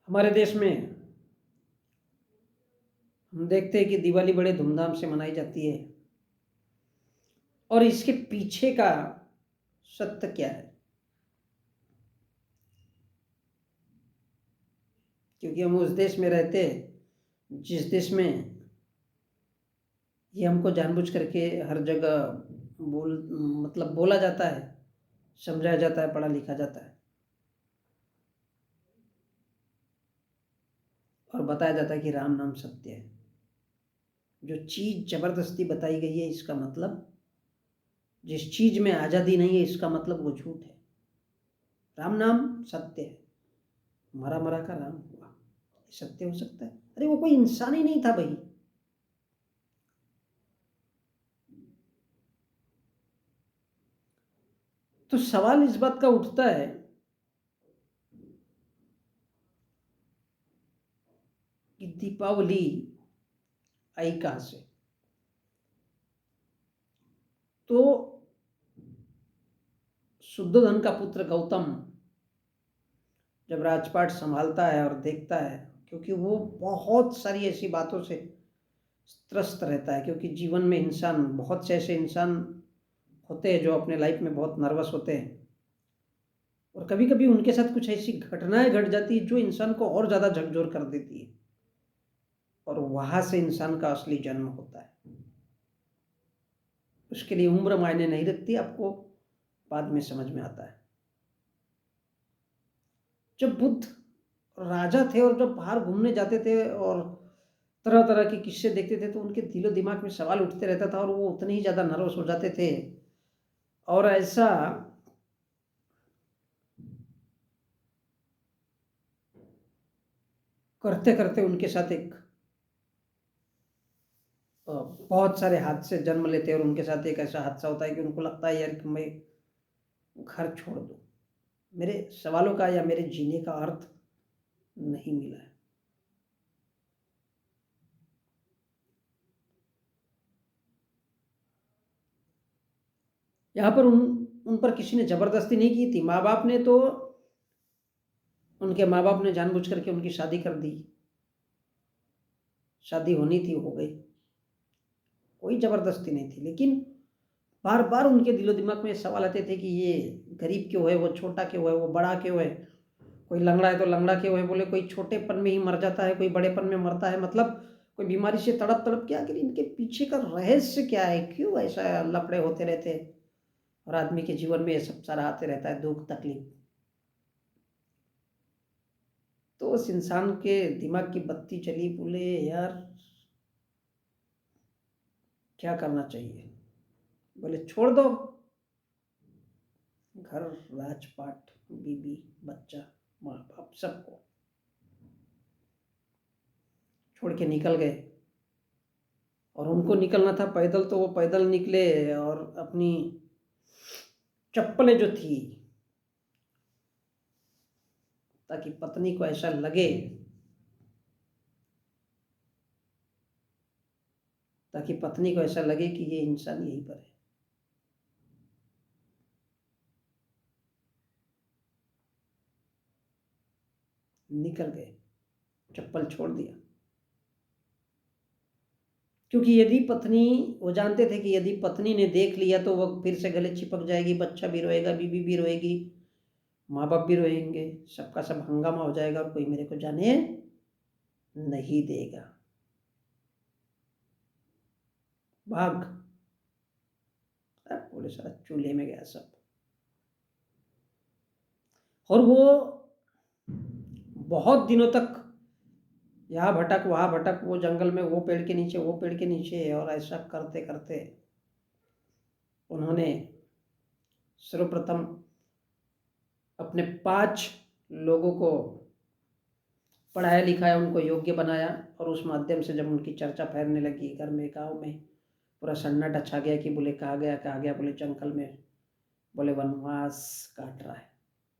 हमारे देश में हम देखते हैं कि दिवाली बड़े धूमधाम से मनाई जाती है और इसके पीछे का सत्य क्या है, क्योंकि हम उस देश में रहते हैं जिस देश में ये हमको जानबूझ करके हर जगह मतलब बोला जाता है, समझाया जाता है, पढ़ा लिखा जाता है और बताया जाता है कि राम नाम सत्य है। जो चीज़ जबरदस्ती बताई गई है, इसका मतलब जिस चीज़ में आज़ादी नहीं है, इसका मतलब वो झूठ है। राम नाम सत्य है, मरा मरा का राम हुआ, ये सत्य हो सकता है? अरे वो कोई इंसान ही नहीं था भाई। तो सवाल इस बात का उठता है कि दीपावली आई कहाँ से? तो शुद्धोधन का पुत्र गौतम जब राजपाट संभालता है और देखता है, क्योंकि वो बहुत सारी ऐसी बातों से त्रस्त रहता है, क्योंकि जीवन में इंसान, बहुत से ऐसे इंसान होते हैं जो अपने लाइफ में बहुत नर्वस होते हैं और कभी कभी उनके साथ कुछ ऐसी घटनाएं घट जाती है जो इंसान को और ज़्यादा झकझोर कर देती है और वहाँ से इंसान का असली जन्म होता है। उसके लिए उम्र मायने नहीं रखती, आपको बाद में समझ में आता है। जब बुद्ध राजा थे और जब बाहर घूमने जाते थे और तरह तरह के किस्से देखते थे, तो उनके दिलो दिमाग में सवाल उठते रहता था और वो उतने ही ज़्यादा नर्वस हो जाते थे। और ऐसा करते करते उनके साथ एक बहुत सारे हादसे जन्म लेते हैं और उनके साथ एक ऐसा हादसा होता है कि उनको लगता है यार कि मैं घर छोड़ दूँ, मेरे सवालों का या मेरे जीने का अर्थ नहीं मिला है। यहाँ पर उन पर किसी ने जबरदस्ती नहीं की थी, माँ बाप ने तो, उनके माँ बाप ने जानबूझ करके उनकी शादी कर दी। शादी होनी थी, हो गई, कोई जबरदस्ती नहीं थी। लेकिन बार बार उनके दिलो दिमाग में सवाल आते थे कि ये गरीब क्यों है, वो छोटा क्यों है, वो बड़ा क्यों है, कोई लंगड़ा है तो लंगड़ा क्यों है, बोले कोई छोटेपन में ही मर जाता है, कोई बड़ेपन में मरता है, मतलब कोई बीमारी से तड़प तड़प के, आखिर इनके पीछे का रहस्य क्या है, क्यों ऐसा लफड़े होते रहते हैं और आदमी के जीवन में ये सब सारा आते रहता है, दुख तकलीफ। तो उस इंसान के दिमाग की बत्ती चली, बोले यार क्या करना चाहिए? बोले छोड़ दो घर, राजपाट, बीबी, बच्चा, माँ बाप, सबको छोड़ के निकल गए। और उनको निकलना था पैदल, तो वो पैदल निकले और अपनी चप्पलें जो थी, ताकि पत्नी को ऐसा लगे, ताकि पत्नी को ऐसा लगे कि ये इंसान यहीं पर है। निकल गए, चप्पल छोड़ दिया, क्योंकि यदि पत्नी, वो जानते थे कि यदि पत्नी ने देख लिया तो वो फिर से गले चिपक जाएगी, बच्चा भी रोएगा, बीवी भी रोएगी, माँ बाप भी रोएंगे, सबका सब हंगामा हो जाएगा और कोई मेरे को जाने नहीं देगा। भाग, अब बोले सारा चूल्हे में गया सब। और वो बहुत दिनों तक यहाँ भटक वहाँ भटक, वो जंगल में, वो पेड़ के नीचे, वो पेड़ के नीचे, और ऐसा करते करते उन्होंने सर्वप्रथम अपने 5 लोगों को पढ़ाया लिखाया, उनको योग्य बनाया और उस माध्यम से जब उनकी चर्चा फैलने लगी घर में, गांव में, पूरा सन्नाटा छा गया कि बोले कहाँ गया, कहाँ गया? बोले जंगल में, बोले वनवास काट रहा है।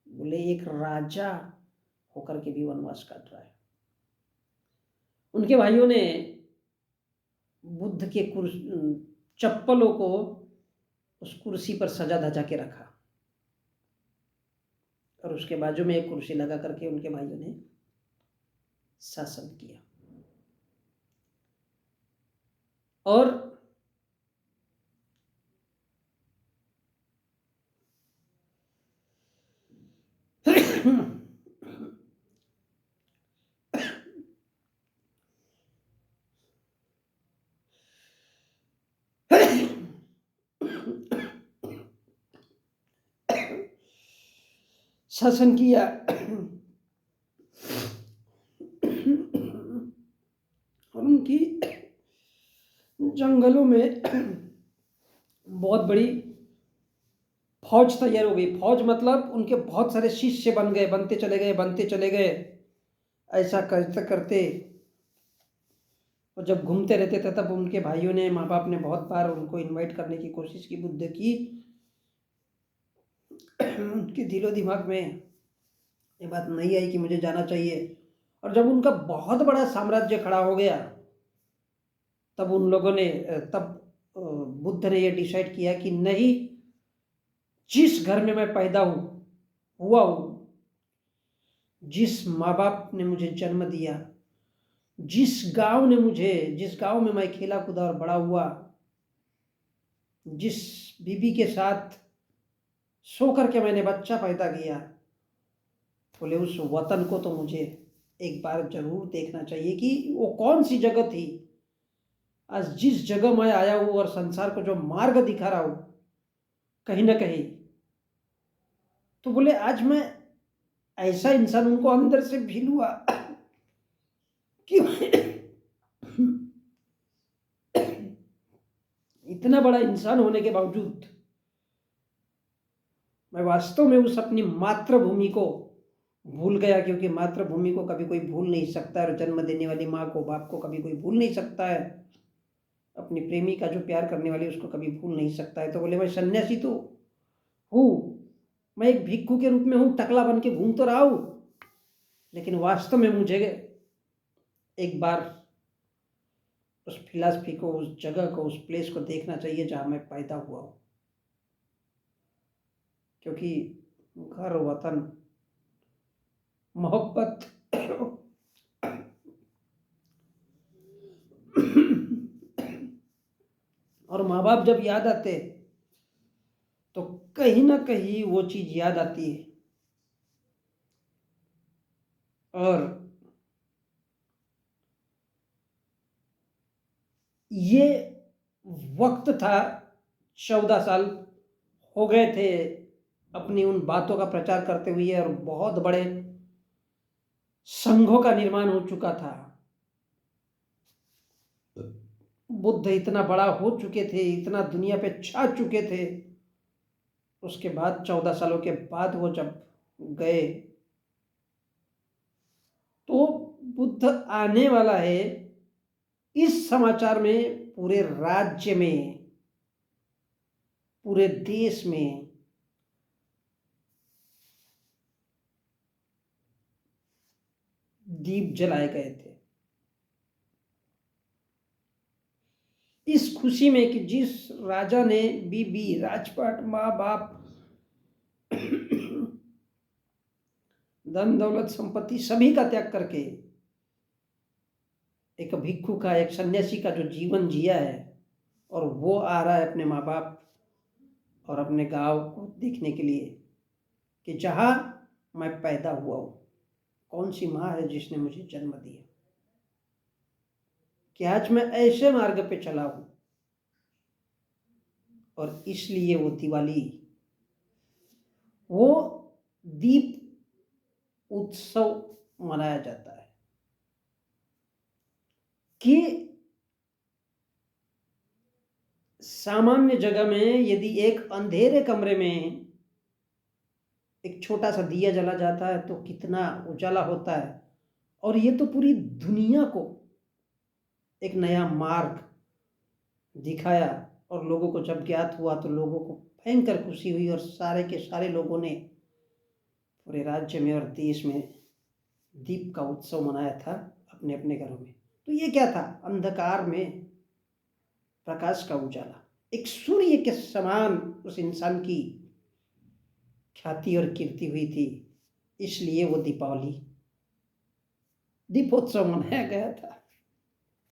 बोले एक राजा होकर के भी वनवास काट रहा है। उनके भाइयों ने बुद्ध के चप्पलों को उस कुर्सी पर सजा धजा के रखा और उसके बाजू में एक कुर्सी लगा करके उनके भाइयों ने शासन किया। और शासन किया। और उनकी जंगलों में बहुत बड़ी फौज तैयार हो गई। फौज मतलब उनके बहुत सारे शिष्य बन गए, बनते चले गए, बनते चले गए। ऐसा करते करते और जब घूमते रहते थे तब उनके भाइयों ने, माँ बाप ने बहुत बार उनको इनवाइट करने की कोशिश की, बुद्ध की। उनके दिलो दिमाग में ये बात नहीं आई कि मुझे जाना चाहिए। और जब उनका बहुत बड़ा साम्राज्य खड़ा हो गया तब उन लोगों ने बुद्ध ने ये डिसाइड किया कि नहीं, जिस घर में मैं पैदा हुआ हूँ, जिस माँ बाप ने मुझे जन्म दिया, जिस गांव में मैं खेला कूदा और बड़ा हुआ, जिस बीबी के साथ सो करके मैंने बच्चा पैदा किया, बोले उस वतन को तो मुझे एक बार जरूर देखना चाहिए कि वो कौन सी जगह थी। आज जिस जगह मैं आया हूँ और संसार को जो मार्ग दिखा रहा हूँ कहीं ना कहीं, तो बोले आज मैं ऐसा इंसान, उनको अंदर से फील हुआ कि इतना बड़ा इंसान होने के बावजूद मैं वास्तव में उस अपनी मातृभूमि को भूल गया। क्योंकि मातृभूमि को कभी कोई भूल नहीं सकता है, और जन्म देने वाली माँ को, बाप को कभी कोई भूल नहीं सकता है। अपनी प्रेमी का जो प्यार करने वाली उसको कभी भूल नहीं सकता है। तो बोले मैं सन्यासी तो हूँ, मैं एक भिक्षु के रूप में हूँ, टकला बन के घूम तो रहा हूँ, लेकिन वास्तव में मुझे एक बार उस फिलॉसफी को, उस जगह को, उस प्लेस को देखना चाहिए जहाँ मैं पैदा हुआ हूँ। क्योंकि घर, वतन, मोहब्बत और माँ बाप जब याद आते तो कहीं ना कहीं वो चीज याद आती है। और ये वक्त था, 14 साल हो गए थे अपनी उन बातों का प्रचार करते हुए, और बहुत बड़े संघों का निर्माण हो चुका था। बुद्ध इतना बड़ा हो चुके थे, इतना दुनिया पे छा चुके थे। उसके बाद 14 सालों के बाद वो जब गए तो बुद्ध आने वाला है, इस समाचार में पूरे राज्य में, पूरे देश में दीप जलाए गए थे, इस खुशी में कि जिस राजा ने बीबी, राजपाट, माँ बाप, धन दौलत, संपत्ति सभी का त्याग करके एक भिक्षु का, एक सन्यासी का जो जीवन जिया है, और वो आ रहा है अपने माँ बाप और अपने गांव को देखने के लिए कि जहां मैं पैदा हुआ हूं, कौन सी माँ है जिसने मुझे जन्म दिया, कि आज मैं ऐसे मार्ग पे चला हूं। और इसलिए वो दिवाली, वो दीप उत्सव मनाया जाता है कि सामान्य जगह में यदि एक अंधेरे कमरे में एक छोटा सा दिया जला जाता है तो कितना उजाला होता है। और ये तो पूरी दुनिया को एक नया मार्ग दिखाया, और लोगों को जब ज्ञात हुआ तो लोगों को भयंकर खुशी हुई, और सारे के सारे लोगों ने पूरे राज्य में और देश में दीप का उत्सव मनाया था अपने अपने घरों में। तो ये क्या था? अंधकार में प्रकाश का उजाला, एक सूर्य के समान उस इंसान की ख्याति और कीर्ति हुई थी। इसलिए वो दीपावली दीपोत्सव मनाया गया था।